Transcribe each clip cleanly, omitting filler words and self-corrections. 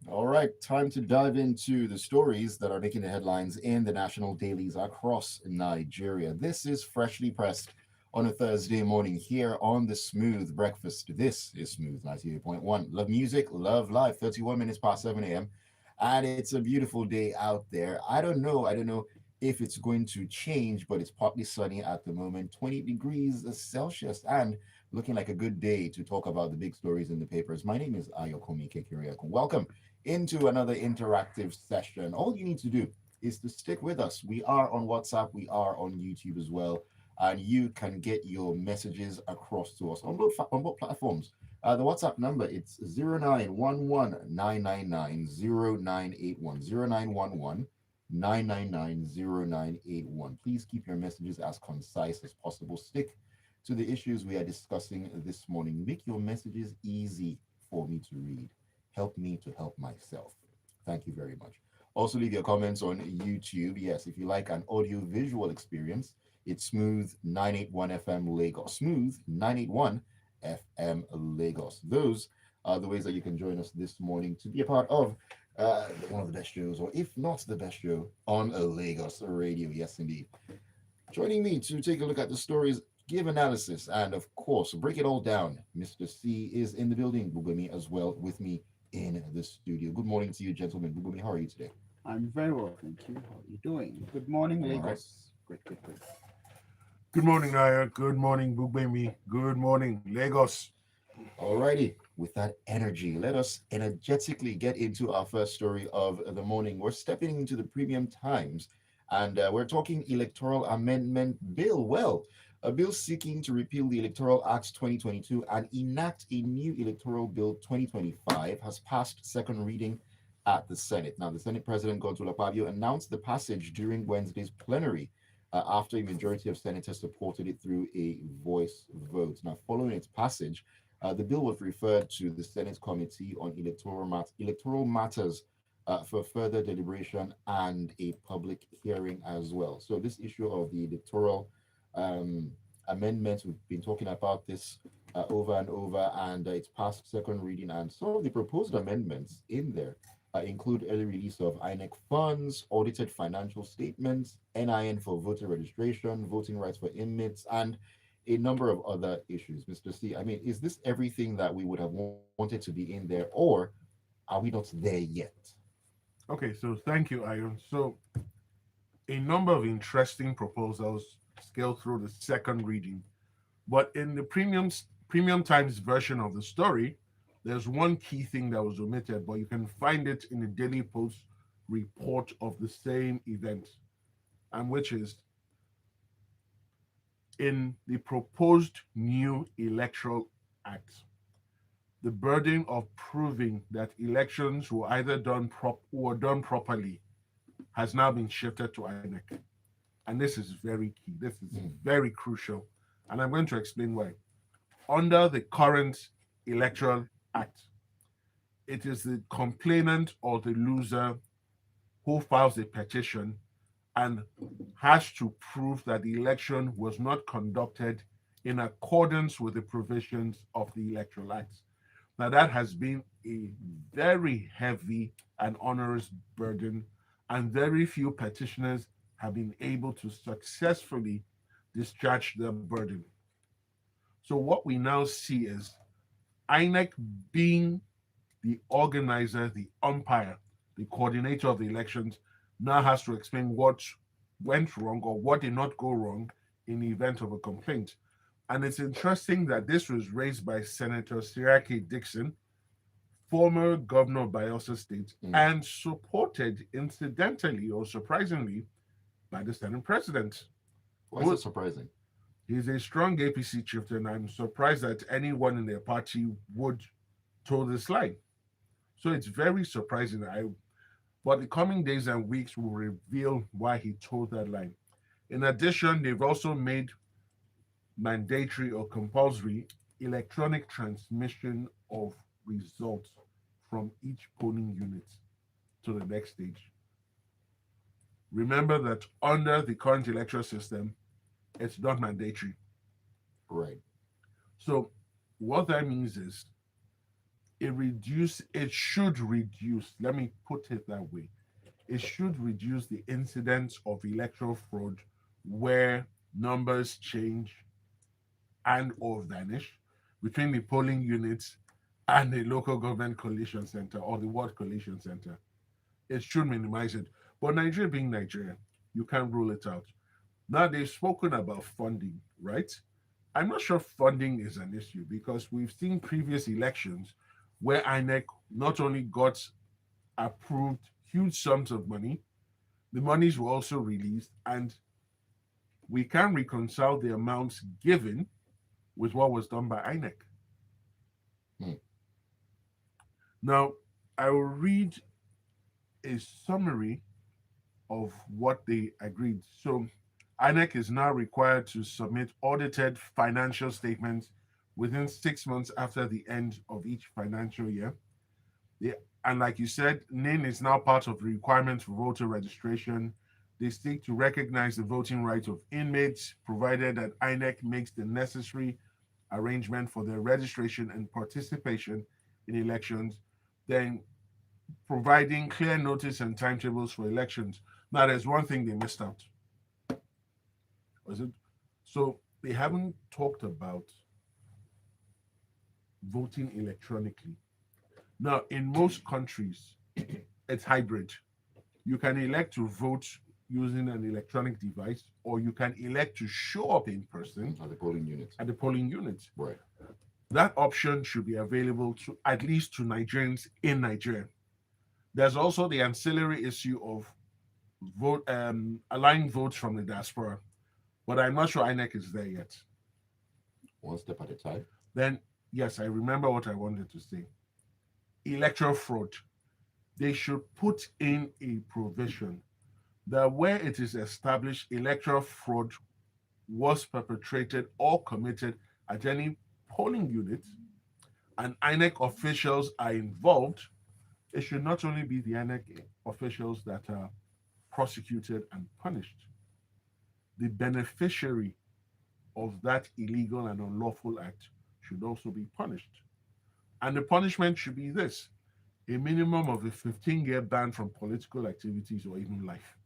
All right, time to dive into the stories that are making the headlines in the national dailies across Nigeria. This is Freshly Pressed on a Thursday morning here on the Smooth Breakfast. This is Smooth 98.1. Love music, love life. 31 minutes past 7 a.m. And it's a beautiful day out there. I don't know if it's going to change, but it's partly sunny at the moment, 20 degrees Celsius, and looking like a good day to talk about the big stories in the papers. My name is Ayokunmi. Welcome into another interactive session. All you need to do is to stick with us. We are on WhatsApp, we are on YouTube as well, and you can get your messages across to us on both platforms. The WhatsApp number it's 0911 999 0981 0911 Please keep your messages as concise as possible. Stick to the issues we are discussing this morning. Make your messages easy for me to read. Help me to help myself. Thank you very much. Also, leave your comments on YouTube. Yes, if you like an audio visual experience, it's Smooth 981 FM Lagos. Smooth 981 FM Lagos. Those are the ways that you can join us this morning to be a part of one of the best shows, or if not the best show, on a Lagos radio. Yes, indeed. Joining me to take a look at the stories, give analysis, and of course, break it all down. Mr. C is in the building. Gbubemi as well with me in the studio. Good morning to you, gentlemen. Gbubemi, how are you today? I'm very well, thank you. How are you doing? Good morning, I'm all right. Lagos. Great, great, great. Good morning, Naya. Good morning, Gbubemi. Good morning, Lagos. Alrighty, with that energy, let us energetically get into our first story of the morning. We're stepping into the premium times and we're talking Electoral Amendment Bill. Well, a bill seeking to repeal the Electoral Act 2022 and enact a new Electoral Bill 2025 has passed second reading at the Senate. Now, the Senate President Godswill Akpabio announced the passage during Wednesday's plenary after a majority of senators supported it through a voice vote. Now, following its passage, the bill was referred to the Senate Committee on Electoral Matters for further deliberation and a public hearing as well. So, this issue of the electoral um, amendments, we've been talking about this over and over, and it's passed second reading. And some of the proposed amendments in there include early release of INEC funds, audited financial statements, NIN for voter registration, voting rights for inmates, and a number of other issues. Mr. C, I mean, is this everything that we would have wanted to be in there, or are we not there yet? Okay, so thank you, Iron. So, a number of interesting proposals scaled through the second reading, but in the premium times version of the story, there's one key thing that was omitted, but you can find it in the Daily Post report of the same event, and which is in the proposed new electoral act. The burden of proving that elections were done properly has now been shifted to INEC, and this is very key. This is Mm, very crucial, and I'm going to explain why. Under the current electoral act, it is the complainant or the loser who files a petition and has to prove that the election was not conducted in accordance with the provisions of the Electoral Act. Now, that has been a very heavy and onerous burden, and very few petitioners have been able to successfully discharge their burden. So, what we now see is INEC being the organizer, the umpire, the coordinator of the elections, now has to explain what went wrong or what did not go wrong in the event of a complaint. And it's interesting that this was raised by Senator Siraki Dixon, former governor of Bayelsa State, mm. and supported, incidentally or surprisingly, by the Senate president. Why is it Who surprising? He's a strong APC chieftain. I'm surprised that anyone in their party would toe this line. So it's very surprising. But the coming days and weeks will reveal why he told that line. In addition, they've also made mandatory or compulsory electronic transmission of results from each polling unit to the next stage. Remember that under the current electoral system, it's not mandatory. Right. So what that means is it should reduce, let me put it that way. It should reduce the incidence of electoral fraud where numbers change and or vanish between the polling units and the local government collation center or the ward collation center. It should minimize it. But Nigeria being Nigeria, you can't rule it out. Now they've spoken about funding, right? I'm not sure funding is an issue because we've seen previous elections where INEC not only got approved huge sums of money, the monies were also released, and we can reconcile the amounts given with what was done by INEC. Hmm. Now, I will read a summary of what they agreed. So, INEC is now required to submit audited financial statements within 6 months after the end of each financial year. And like you said, NIN is now part of the requirements for voter registration. They seek to recognize the voting rights of inmates, provided that INEC makes the necessary arrangement for their registration and participation in elections, then providing clear notice and timetables for elections. Now, there's one thing they missed out. Was it? So they haven't talked about voting electronically. Now, in most countries, it's hybrid. You can elect to vote using an electronic device, or you can elect to show up in person At the polling unit. at the polling unit. Right. That option should be available to at least to Nigerians in Nigeria. There's also the ancillary issue of allowing votes from the diaspora, but I'm not sure INEC is there yet. One step at a time. Then, yes, I remember what I wanted to say. Electoral fraud. They should put in a provision that where it is established electoral fraud was perpetrated or committed at any polling unit and INEC officials are involved, it should not only be the INEC officials that are prosecuted and punished. The beneficiary of that illegal and unlawful act should also be punished. And the punishment should be this: a minimum of a 15-year ban from political activities or even life.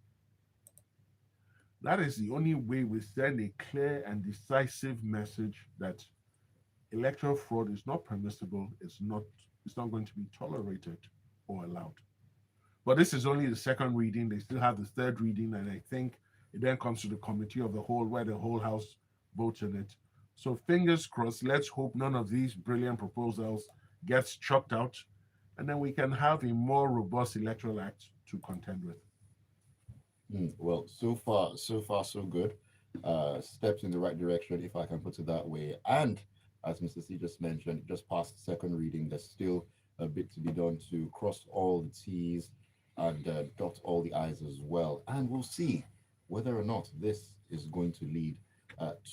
That is the only way we send a clear and decisive message that electoral fraud is not permissible, it's not going to be tolerated or allowed. But this is only the second reading. They still have the third reading, and I think it then comes to the committee of the whole where the whole house votes on it. So fingers crossed, let's hope none of these brilliant proposals gets chucked out, and then we can have a more robust electoral act to contend with. Well, so far, so good. Steps in the right direction, if I can put it that way. And as Mr. C just mentioned, just past second reading, there's still a bit to be done to cross all the T's and dot all the I's as well. And we'll see whether or not this is going to lead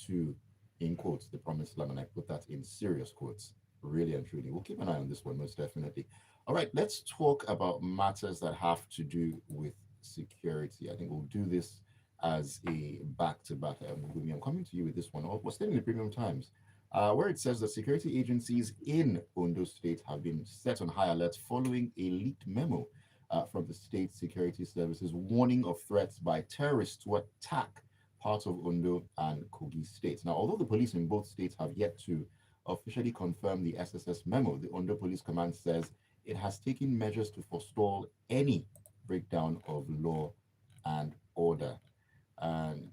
to, in quotes, the promised land. And I put that in serious quotes, really and truly. We'll keep an eye on this one, most definitely. All right, let's talk about matters that have to do with security. I think we'll do this as a back-to-back. I'm coming to you with this one. We're still in the Premium Times, where it says that security agencies in Ondo State have been set on high alert following a leaked memo from the state security services warning of threats by terrorists to attack parts of Ondo and Kogi states. Now, although the police in both states have yet to officially confirm the SSS memo, the Ondo Police Command says it has taken measures to forestall any breakdown of law and order. And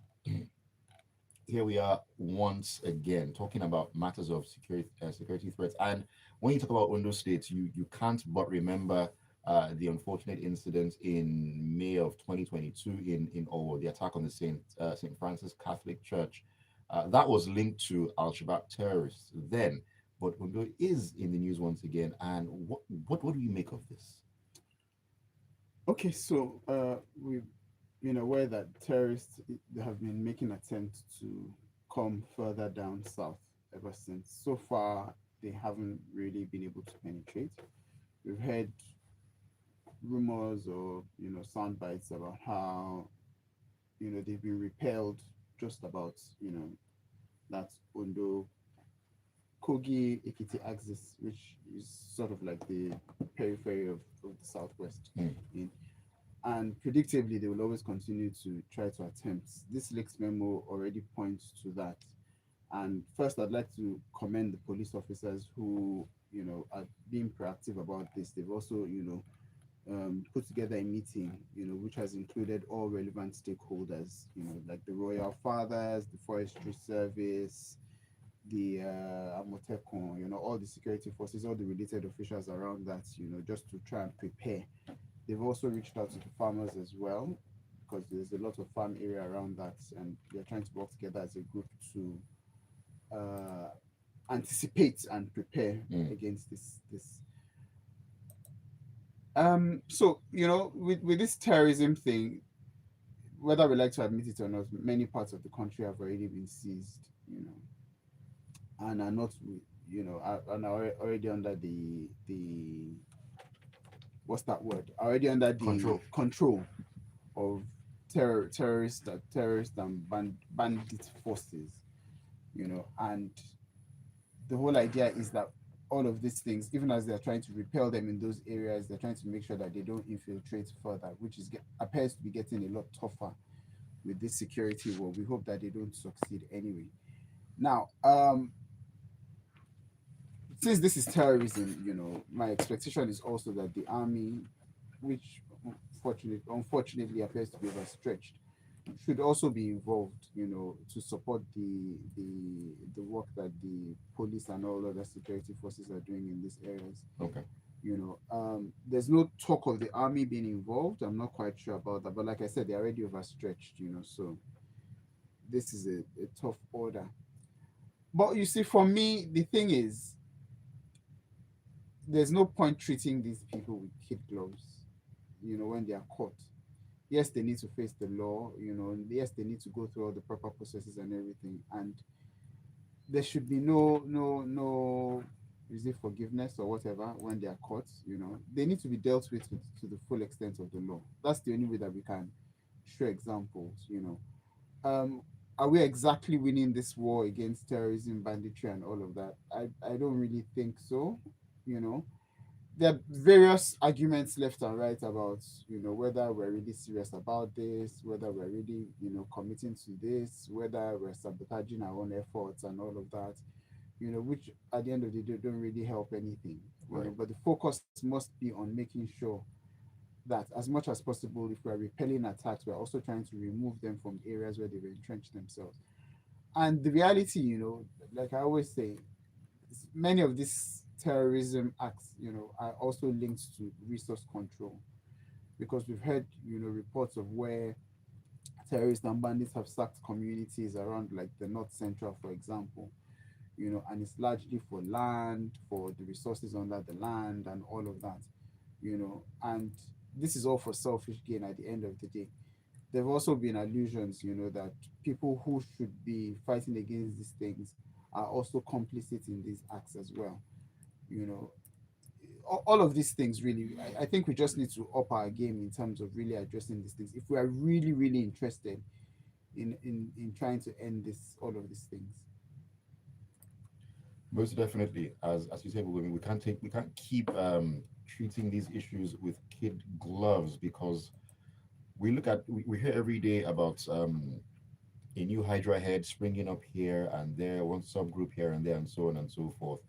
here we are once again talking about matters of security threats. And when you talk about Ondo State, you can't but remember the unfortunate incident in May of 2022 in Owo, the attack on the St. Francis Catholic Church. That was linked to Al-Shabaab terrorists then, but Ondo is in the news once again. And what do you make of this? Okay, so we've been aware that terrorists have been making attempts to come further down south ever since. So far, they haven't really been able to penetrate. We've heard rumors or sound bites about how they've been repelled just about that Ondo Kogi Ekiti axis, which is sort of like the periphery of the southwest. Mm. In, and predictably, they will always continue to try to attempt. This Lakes memo already points to that. And first, I'd like to commend the police officers who, are being proactive about this. They've also, put together a meeting, which has included all relevant stakeholders, like the royal fathers, the forestry service, the Amotekun, all the security forces, all the related officials around that, just to try and prepare. They've also reached out to the farmers as well, because there's a lot of farm area around that, and they're trying to work together as a group to uh, anticipate and prepare Mm. against this. So with this terrorism thing, whether we like to admit it or not, many parts of the country have already been seized, and are not, and are already under the what's that word? Already under the Control. control of terrorist and bandit forces, and the whole idea is that all of these things, even as they're trying to repel them in those areas, they're trying to make sure that they don't infiltrate further, which appears to be getting a lot tougher with this security war. We hope that they don't succeed anyway. Now, since this is terrorism, my expectation is also that the army, which unfortunately appears to be overstretched, should also be involved, to support the work that the police and all other security forces are doing in these areas. Okay. There's no talk of the army being involved. I'm not quite sure about that, but like I said, they're already overstretched, so this is a tough order. But you see, for me, the thing is, there's no point treating these people with kid gloves, when they are caught. Yes, they need to face the law, yes, they need to go through all the proper processes and everything. And there should be no, is it forgiveness or whatever when they are caught, they need to be dealt with to the full extent of the law. That's the only way that we can show examples. Um, are we exactly winning this war against terrorism, banditry, and all of that? I don't really think so, you know there are various arguments left and right about whether we're really serious about this, whether we're really committing to this, whether we're sabotaging our own efforts and all of that, which at the end of the day don't really help anything. Right. But the focus must be on making sure that as much as possible, if we're repelling attacks, we're also trying to remove them from areas where they've entrenched themselves. And the reality, like I always say, many of these terrorism acts, are also linked to resource control, because we've heard, reports of where terrorists and bandits have sacked communities around, like the North Central, for example, and it's largely for land, for the resources under the land, and all of that, and this is all for selfish gain at the end of the day. There have also been allusions, that people who should be fighting against these things are also complicit in these acts as well. You know, all of these things really, I think we just need to up our game in terms of really addressing these things if we are really, really interested in trying to end all of these things. Most definitely, as you said, we can't keep treating these issues with kid gloves, because we hear every day about a new Hydra head springing up here and there, one subgroup here and there, and so on and so forth.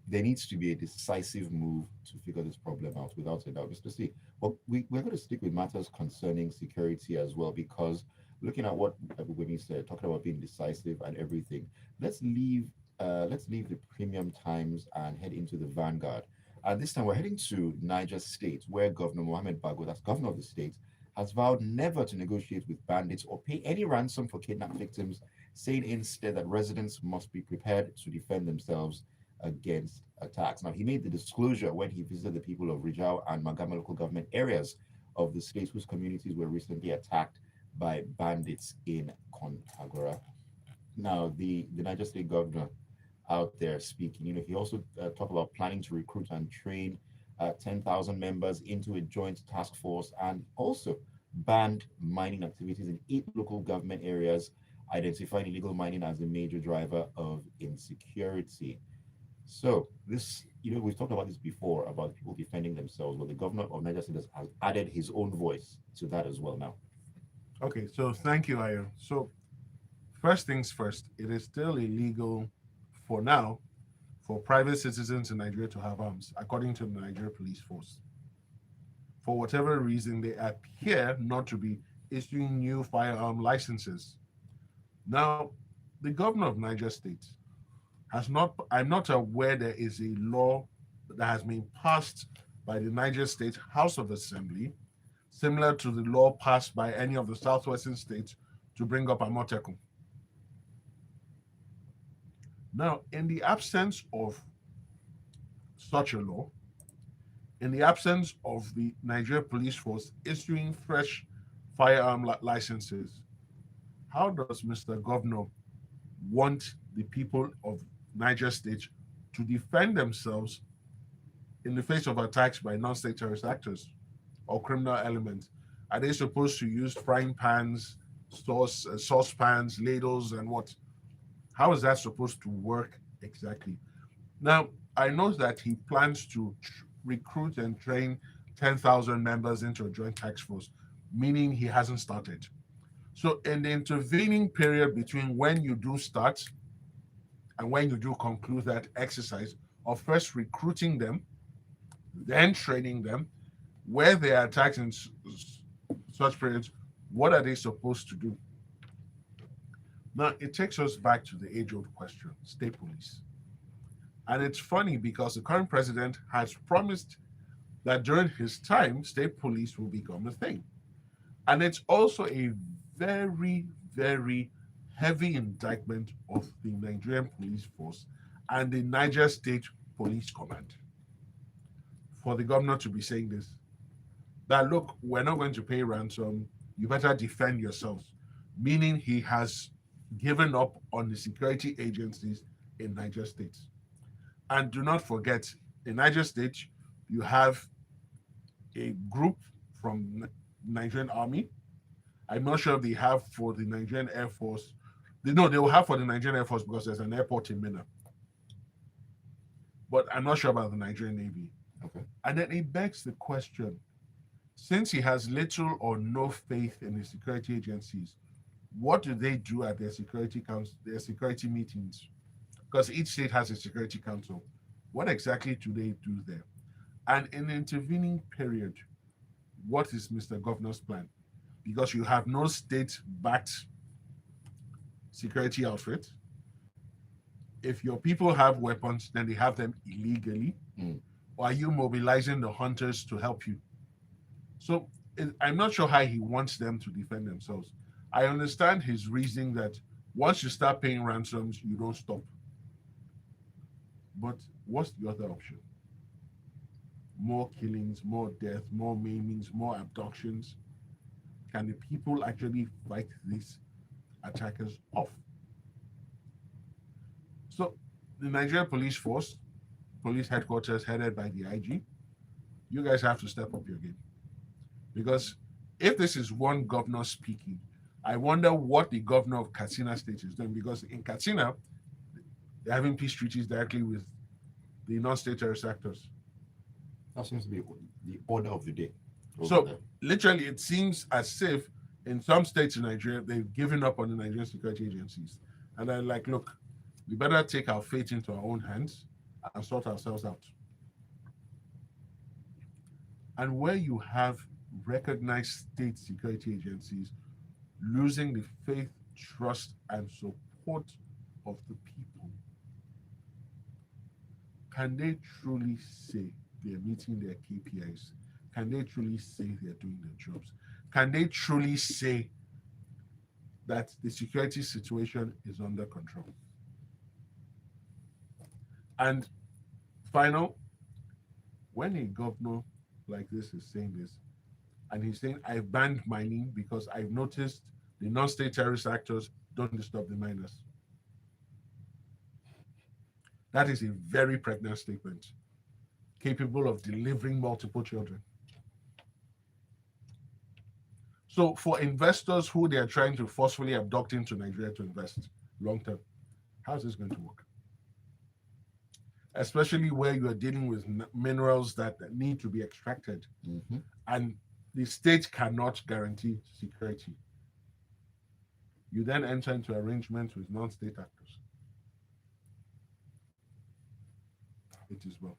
There needs to be a decisive move to figure this problem out, without a doubt. Especially, well, we're going to stick with matters concerning security as well, because looking at what Gbubemi said, talking about being decisive and everything, let's leave the premium times and head into the vanguard. And this time we're heading to Niger State, where Governor Mohammed Bago, that's governor of the state, has vowed never to negotiate with bandits or pay any ransom for kidnapped victims, saying instead that residents must be prepared to defend themselves against attacks. Now, he made the disclosure when he visited the people of Rijau and Magama local government areas of the state whose communities were recently attacked by bandits in Kontagora. Now, the Niger State governor out there speaking, he also talked about planning to recruit and train 10,000 members into a joint task force, and also banned mining activities in 8 local government areas, identifying illegal mining as a major driver of insecurity. So this, we've talked about this before about people defending themselves, but the governor of Niger State has added his own voice to that as well now. Okay, so thank you, Ayo. So first things first, it is still illegal for now for private citizens in Nigeria to have arms, according to the Nigeria Police Force. For whatever reason, they appear not to be issuing new firearm licenses. Now, the governor of Niger State has not, I'm not aware there is a law that has been passed by the Niger State House of Assembly, similar to the law passed by any of the southwestern states to bring up Amotekun. Now, in the absence of such a law, in the absence of the Nigeria Police Force issuing fresh firearm licenses, how does Mr. Governor want the people of Niger State to defend themselves in the face of attacks by non-state terrorist actors or criminal elements? Are they supposed to use frying pans, saucepans, ladles, and what? How is that supposed to work exactly? Now, I know that he plans to recruit and train 10,000 members into a joint task force, meaning he hasn't started. So in the intervening period between when you do start and when you do conclude that exercise of first recruiting them, then training them, where they are attacked in such periods, what are they supposed to do? Now, it takes us back to the age-old question, state police. And it's funny because the current president has promised that during his time, state police will become a thing. And it's also a very, very heavy indictment of the Nigerian police force and the Niger State Police Command for the governor to be saying this. That, look, we're not going to pay ransom. You better defend yourselves. Meaning he has given up on the security agencies in Niger State. And do not forget, in Niger State, you have a group from Nigerian Army. I'm not sure if they have for the Nigerian Air Force. They will have for the Nigerian Air Force because there's an airport in Minna. But I'm not sure about the Nigerian Navy. Okay. And then it begs the question, since he has little or no faith in the security agencies, what do they do at their security council, their security meetings? Because each state has a security council. What exactly do they do there? And in the intervening period, what is Mr. Governor's plan? Because you have no state-backed security outfit. If your people have weapons, then they have them illegally. Or are you mobilizing the hunters to help you? So I'm not sure how he wants them to defend themselves. I understand his reasoning that once you start paying ransoms, you don't stop. But what's the other option? More killings, more death, more maimings, more abductions. Can the people actually fight these attackers off? So the Nigeria Police Force, police headquarters headed by the IG, you guys have to step up your game. Because if this is one governor speaking, I wonder what the governor of Katsina State is doing. Because in Katsina, they're having peace treaties directly with the non-state terrorist actors. That seems to be the order of the day. So literally, it seems as if in some states in Nigeria, they've given up on the Nigerian security agencies. And they're like, look, we better take our fate into our own hands and sort ourselves out. And where you have recognized state security agencies losing the faith, trust, and support of the people, can they truly say they're meeting their KPIs? Can they truly say they're doing their jobs? Can they truly say that the security situation is under control? And final, when a governor like this is saying this, and he's saying, I've banned mining because I've noticed the non-state terrorist actors don't disturb the miners. That is a very pregnant statement, capable of delivering multiple children. So for investors who they are trying to forcefully abduct into Nigeria to invest long term, how is this going to work? especially where you are dealing with minerals that need to be extracted, Mhm. and the state cannot guarantee security. You then enter into arrangements with non-state actors. It is well.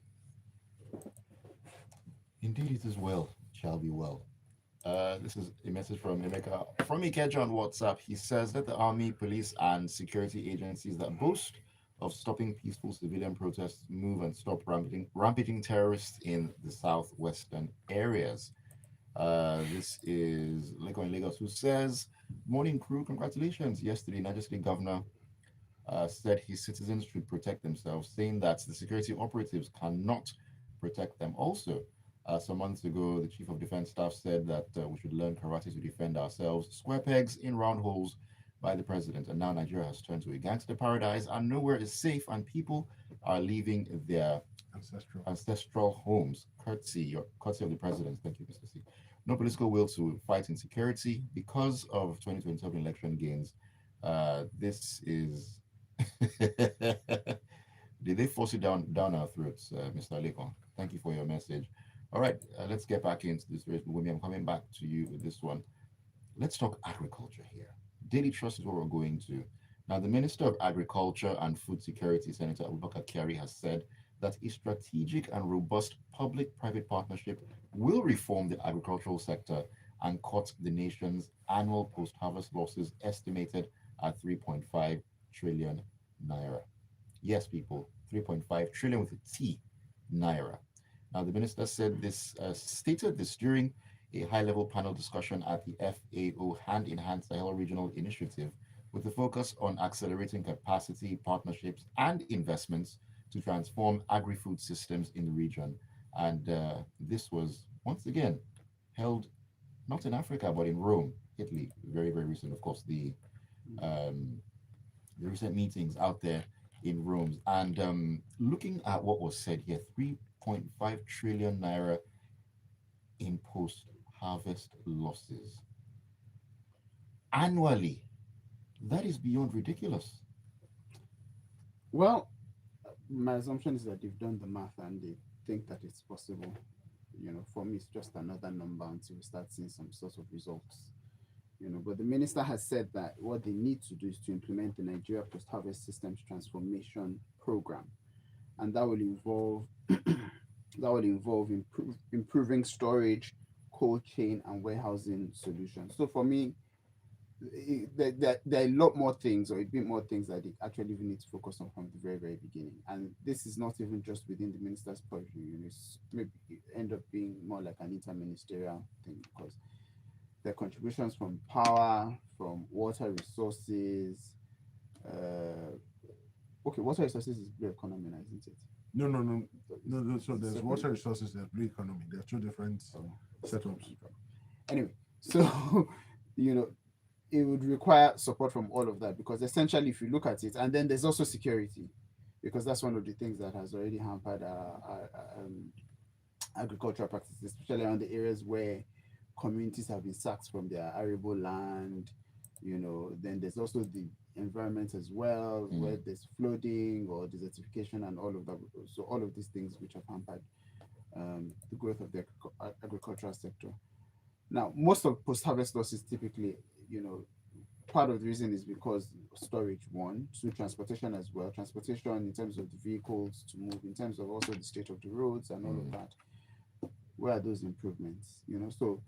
Indeed, it is well. Shall be well. This is a message from Emeka from Ikeja on WhatsApp. He says that the army, police, and security agencies that boast of stopping peaceful civilian protests move and stop rampaging terrorists in the southwestern areas. This is Lego in Lagos who says, "Morning crew, congratulations! Yesterday, Niger State Governor said his citizens should protect themselves, saying that the security operatives cannot protect them. Also, some months ago, the Chief of Defense Staff said that we should learn karate to defend ourselves. Square pegs in round holes by the president. And now Nigeria has turned to a gangster paradise, and nowhere is safe, and people are leaving their ancestral homes. Courtesy of the president. Thank you, Mr. C. No political will to fight insecurity because of 2027 election gains. This is Did they force it down our throats, Mr. Lekon? Thank you for your message. All right, let's get back into this race. But I'm coming back to you with this one. Let's talk agriculture here. Daily Trust is what we're going to. Now, the Minister of Agriculture and Food Security, Senator Abubakar Kyari, has said that a strategic and robust public-private partnership will reform the agricultural sector and cut the nation's annual post-harvest losses estimated at 3.5 trillion naira. Yes, people, 3.5 trillion with a T naira. Now, the minister said this, stated this during a high-level panel discussion at the FAO Hand in Hand Sahel Regional Initiative, with the focus on accelerating capacity, partnerships, and investments to transform agri-food systems in the region. And this was once again held not in Africa but in Rome, Italy. Very, very recent, of course. Um, the recent meetings out there in Rome. And looking at what was said here, 3.5 trillion naira in post-harvest losses annually. That is beyond ridiculous. Well, my assumption is that they've done the math and they think that it's possible. For me, it's just another number until we start seeing some sort of results. But the minister has said that what they need to do is to implement the Nigeria Post-Harvest Systems Transformation Program, and that will involve improving storage, cold chain, and warehousing solutions. So for me, there are a lot more things, or a bit more things that they actually even need to focus on from the very, very beginning. And this is not even just within the minister's purview. It's maybe end up being more like an interministerial thing, because their contributions from power, from water resources. Okay, water resources is blue economy, now, isn't it? No. So there's water resources, there's blue economy. There are two different setups. Anyway, so it would require support from all of that, because essentially, if you look at it, and then there's also security, because that's one of the things that has already hampered our agricultural practices, especially around the areas where communities have been sacked from their arable land. Then there's also the environment as well, where there's flooding or desertification and all of that. So all of these things which have hampered the growth of the agricultural sector. Now, most of post-harvest losses typically, part of the reason is because storage, one, two, transportation as well. Transportation in terms of the vehicles to move, in terms of also the state of the roads and all of that. Where are those improvements? So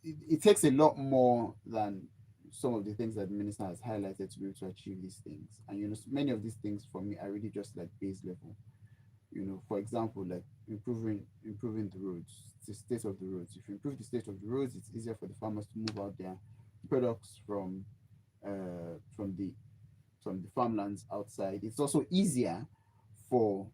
it takes a lot more than some of the things that the minister has highlighted to be able to achieve these things. And many of these things for me are really just like base level. For example, like improving the roads, the state of the roads. If you improve the state of the roads, it's easier for the farmers to move out their products from the farmlands outside. It's also easier for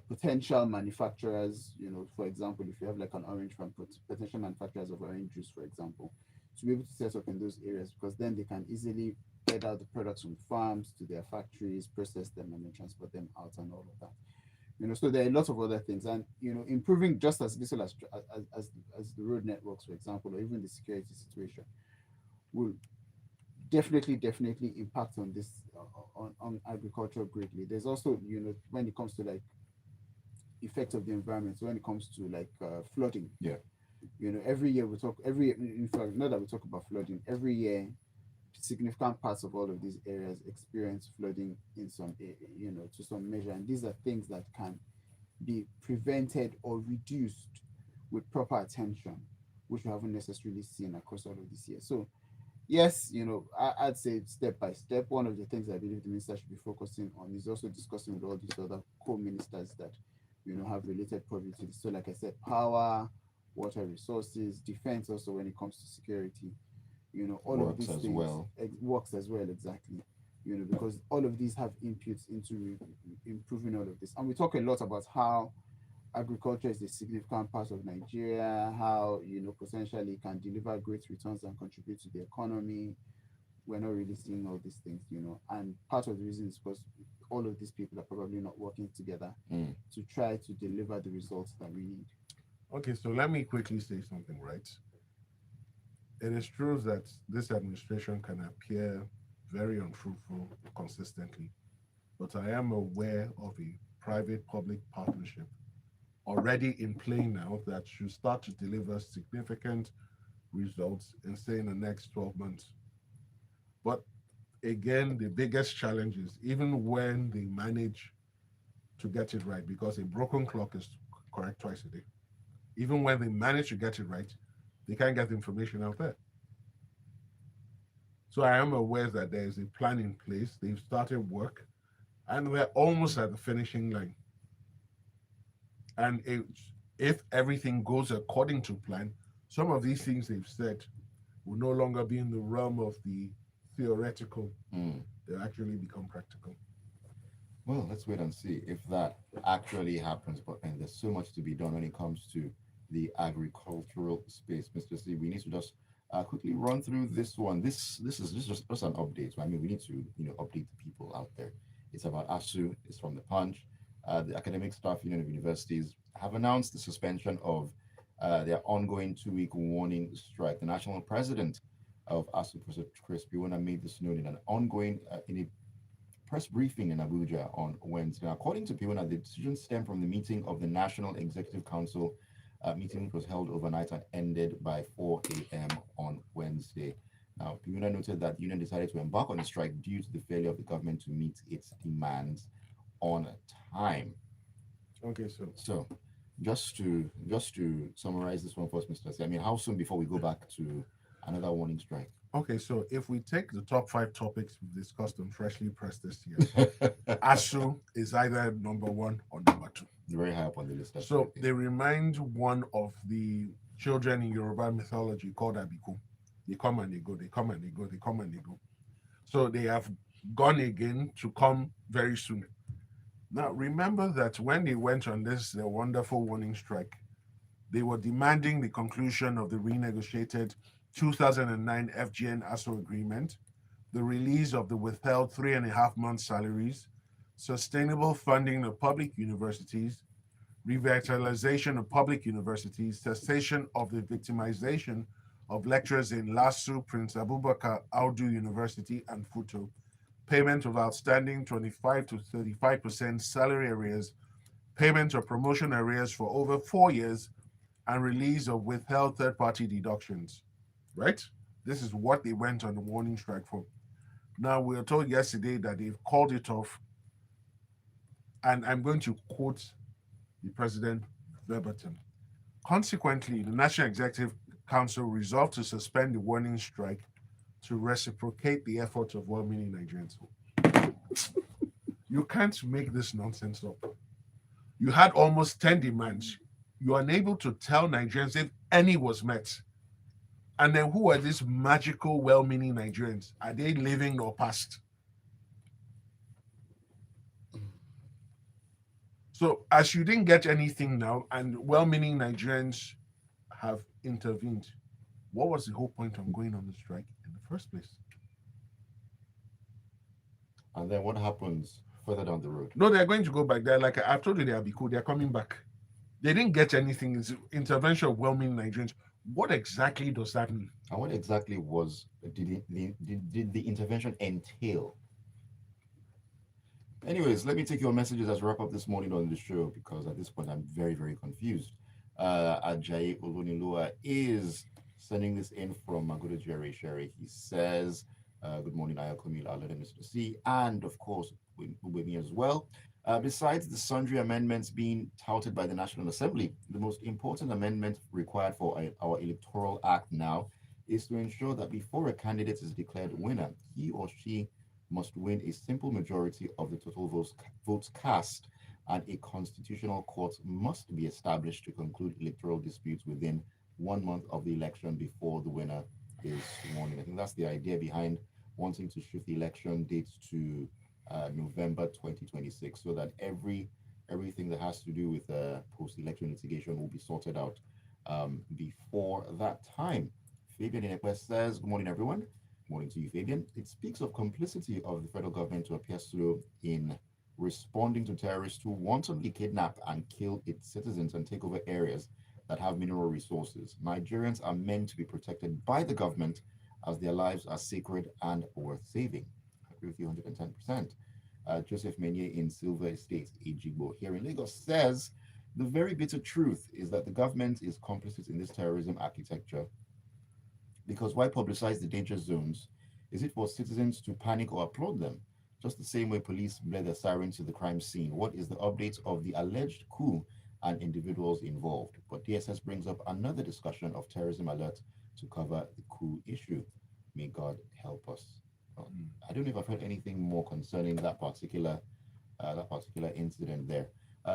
potential manufacturers, for example, if you have like an orange farm, potential manufacturers of orange juice, for example, to be able to set up in those areas, because then they can easily get out the products from farms to their factories, process them, and then transport them out and all of that. So there are a lot of other things, and improving just as little as the road networks, for example, or even the security situation will definitely impact on this on agriculture greatly. There's also, when it comes to like effect of the environment, so when it comes to like flooding, Yeah. every year we talk every in fact, not that we talk about flooding every year, significant parts of all of these areas experience flooding in some to some measure, and these are things that can be prevented or reduced with proper attention, which we haven't necessarily seen across all of this year. So yes, I'd say step by step. One of the things I believe the minister should be focusing on is also discussing with all these other co-ministers that have related probably to this. So like I said, power, water resources, defense, also when it comes to security, all of Works these as things well. works as well, exactly. Because all of these have inputs into improving all of this, and we talk a lot about how agriculture is a significant part of Nigeria, how potentially it can deliver great returns and contribute to the economy. We're not really seeing all these things, and part of the reason is because all of these people are probably not working together Mm. to try to deliver the results that we need. Okay, so let me quickly say something, right? It is true that this administration can appear very unfruitful consistently, but I am aware of a private public partnership already in play now that should start to deliver significant results in, say, in the next 12 months. But again, the biggest challenge is even when they manage to get it right, because a broken clock is correct twice a day. Even when they manage to get it right, they can't get the information out there. So I am aware that there is a plan in place. They've started work and we're almost at the finishing line. And if everything goes according to plan, some of these things they've said will no longer be in the realm of the theoretical. Mm. They'll actually become practical. Well, let's wait and see if that actually happens. But and there's so much to be done when it comes to the agricultural space, Mr. C. We need to just quickly run through this one. This is just an update. So, I mean, we need to update the people out there. It's about ASU. It's from the Punch. The Academic Staff Union of Universities have announced the suspension of their ongoing 2-week warning strike. The national president of ASU, Professor Chris Piwona, made this known in a press briefing in Abuja on Wednesday. According to Piona, the decision stemmed from the meeting of the National Executive Council meeting, which was held overnight and ended by 4 a.m. on Wednesday. Now, Piona noted that the union decided to embark on a strike due to the failure of the government to meet its demands on time. Okay, so So, just to summarize this one first, Mr. C, I mean, how soon before we go back to another warning strike? okay, so if we take the top 5 topics we've discussed on Freshly Pressed this year, ASU is either number 1 or number 2. Very high up on the list. So Right. they remind one of the children in Yoruba mythology called Abiku. They come and they go, they come and they go, they come and they go. So they have gone again to come very soon. Now remember that when they went on this wonderful warning strike, they were demanding the conclusion of the renegotiated 2009 FGN ASO agreement, the release of the withheld 3.5 month salaries, sustainable funding of public universities, revitalization of public universities, cessation of the victimization of lecturers in LASU, Prince Abubakar Audu University, and Futo, payment of outstanding 25 to 35% salary arrears, payment of promotion arrears for over 4 years, and release of withheld third-party deductions, right? This is what they went on the warning strike for. Now, we were told yesterday that they've called it off, and I'm going to quote the president verbatim. Consequently, the National Executive Council resolved to suspend the warning strike to reciprocate the efforts of well-meaning Nigerians. You can't make this nonsense up. You had almost 10 demands. You are unable to tell Nigerians if any was met. And then who are these magical, well-meaning Nigerians? Are they living or past? So as you didn't get anything now, and well-meaning Nigerians have intervened, what was the whole point of going on the strike in the first place? And then what happens further down the road? No, they're going to go back. They're like, I've told you they'll be cool. They're coming back. They didn't get anything. It's intervention of well-meaning Nigerians. What exactly does that mean? And what exactly was did the intervention entail? Anyways, let me take your messages as we wrap up this morning on the show because at this point I'm very, very confused. Ajayi Olunilua is sending this in from Magudu Jerry Sherry. He says, good morning, Ayokunmi, Mr. C, and of course, with me as well. Besides the sundry amendments being touted by the National Assembly, the most important amendment required for our Electoral Act now is to ensure that before a candidate is declared winner, he or she must win a simple majority of the total votes cast, and a constitutional court must be established to conclude electoral disputes within 1 month of the election before the winner is sworn in. I think that's the idea behind wanting to shift the election date to November 2026, so that everything that has to do with post-election litigation will be sorted out before that time. Fabian Inekwe says, "Good morning, everyone." Morning to you, Fabian. It speaks of complicity of the federal government to appear slow in responding to terrorists who wantonly kidnap and kill its citizens and take over areas that have mineral resources. Nigerians are meant to be protected by the government as their lives are sacred and worth saving. I agree with you 110%. Joseph Menier in Silver Estate, Ejigbo, here in Lagos, says the very bitter truth is that the government is complicit in this terrorism architecture because why publicize the danger zones? Is it for citizens to panic or applaud them? Just the same way police blare their sirens to the crime scene. What is the update of the alleged coup and individuals involved? But DSS brings up another discussion of terrorism alert to cover the coup issue. May God help us. Well, I don't know if I've heard anything more concerning that particular incident there.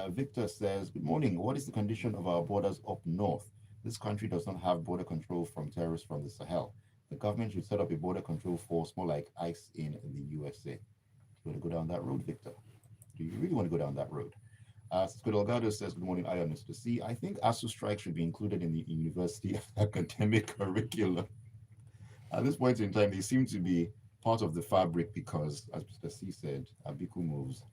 Victor says, "Good morning. What is the condition of our borders up north? This country does not have border control from terrorists from the Sahel. The government should set up a border control force more like ICE in the USA." You want to go down that road, Victor? Do you really want to go down that road? Cisco Delgado says, "Good morning, Aya, Mr. C. I think ASU strike should be included in the university academic curriculum. At this point in time, they seem to be part of the fabric because, as Mr. C said, Abiku moves.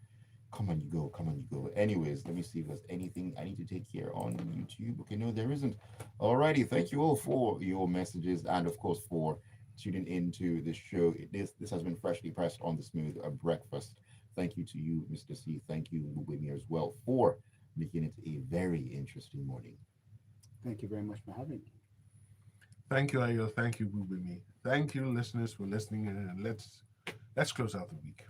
Come on, you go. Come on, you go. Anyways, let me see if there's anything I need to take here on YouTube. Okay, no, there isn't. Alrighty, thank you all for your messages and, of course, for tuning into this show. This has been freshly pressed on the Smooth Breakfast. Thank you to you, Mr. C. Thank you, Gbubemi, as well, for making it a very interesting morning. Thank you very much for having me. Thank you, Ayo. Thank you, Gbubemi. Thank you, listeners, for listening in. And let's close out the week.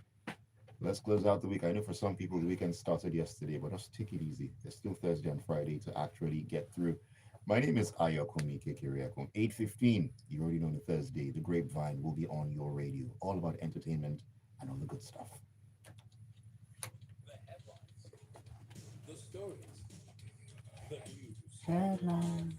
Let's close out the week. I know for some people the weekend started yesterday, but just take it easy. There's still Thursday and Friday to actually get through. My name is Ayokunmi Kekiriakon. 8:15, you already know, on a Thursday, the Grapevine will be on your radio. All about entertainment and all the good stuff. The headlines, the stories, the news. Headline.